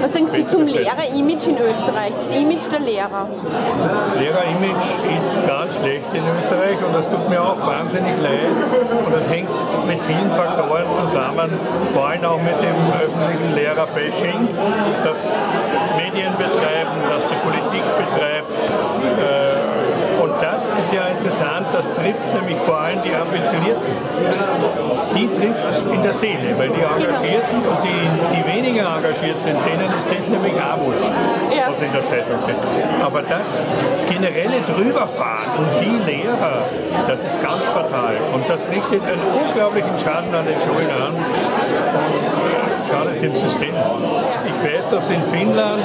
Was sagen Sie zum Lehrer-Image in Österreich, das Image der Lehrer? Lehrer-Image ist ganz schlecht in Österreich und das tut mir auch wahnsinnig leid. Und das hängt mit vielen Faktoren zusammen, vor allem auch mit dem öffentlichen Lehrer-Bashing, das Medien betreiben, das die Politik betreibt. Und das ist ja interessant, das trifft nämlich vor allem die Ambitionierten. Die trifft es in der Seele, weil die Engagierten und die weniger engagiert sind, denen ist das nämlich auch wurscht, was in der Zeitung steht. Aber das generelle Drüberfahren und die Lehrer, das ist ganz fatal. Und das richtet einen unglaublichen Schaden an den Schulen an. Schadet dem System. Ich weiß, dass in Finnland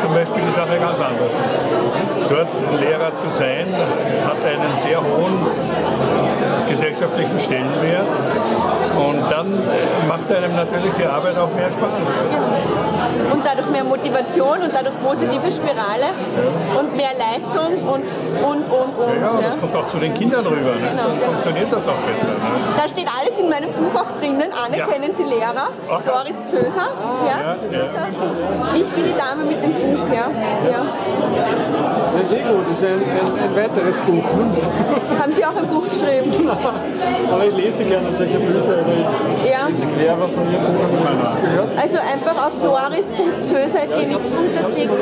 zum Beispiel die Sache ganz anders ist. Dort Lehrer zu sein, hat einen sehr hohen gesellschaftlichen Stellenwert und dann macht einem natürlich die Arbeit auch mehr Spaß. Und dadurch mehr Motivation und dadurch positive Spirale und mehr Leistung und. Ja, das kommt auch zu den Kindern rüber. Ne? Genau. Dann funktioniert das auch besser. Ne? Da steht alles in meinem Buch auch drinnen. Anne, kennen Sie Lehrer? Doris Zöser. Ja. Ich bin die Dame mit dem Buch. Ja. Das ist eh gut, das ist ein weiteres Buch. Ne? Haben Sie auch ein Buch geschrieben? Aber ich lese gerne solche Bücher, oder ich lese Lehrer von Ihrem Buch, haben wir das gehört? Also einfach auf doris.zöser.gmx unterklicken.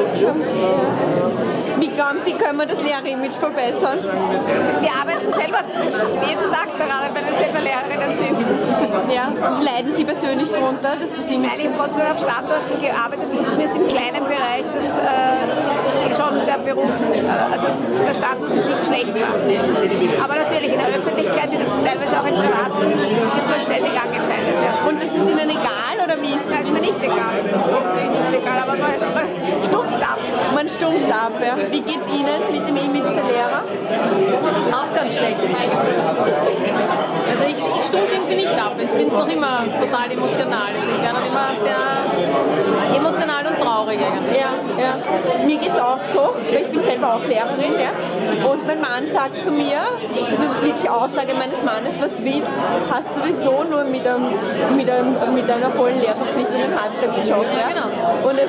Wie glauben Sie, können wir das Lehrer-Image verbessern? Wir arbeiten selber jeden Tag daran, weil wir selber Lehrerinnen sind. Ja, leiden Sie persönlich darunter, dass das Image... Nein, ich habe trotzdem auf Standorten gearbeitet und zumindest im kleinen Bereich, dass schon der Beruf, also der Status nicht schlecht war. Aber natürlich in der Öffentlichkeit, teilweise auch in Privaten, wird man ständig angefeindet. Ja. Und das ist Ihnen egal, oder wie ist das? Ist mir nicht egal. Das ist nicht egal, aber man stumpft ab. Man stumpft ab, ja. Wie geht es Ihnen mit dem Image der Lehrer? Auch ganz schlecht. Also ich stumpfe irgendwie nicht ab. Ich finde es noch immer total emotional. Also ich werde noch immer sehr emotional und traurig eigentlich. Ja. Mir geht es auch so. Ich bin selber auch Lehrerin, ja. Und mein Mann sagt zu mir, also mit der Aussage meines Mannes, was willst, hast sowieso nur mit einer vollen Lehrverpflichtung einen Halbtagsjob. Ja, genau. Und es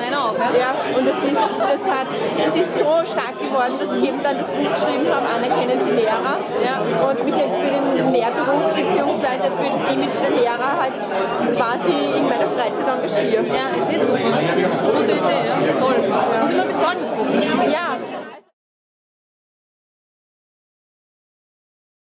ist so stark geworden, dass ich eben dann das Buch geschrieben habe, Anerkennen Sie Lehrer. Ja. Und mich jetzt für den Lehrberuf bzw. für das Image der Lehrer halt quasi in meiner Freizeit engagiere. Ja, es ist super. Das ist eine gute Idee, ja. Toll. Muss ich mal besorgen, das Buch. Ja,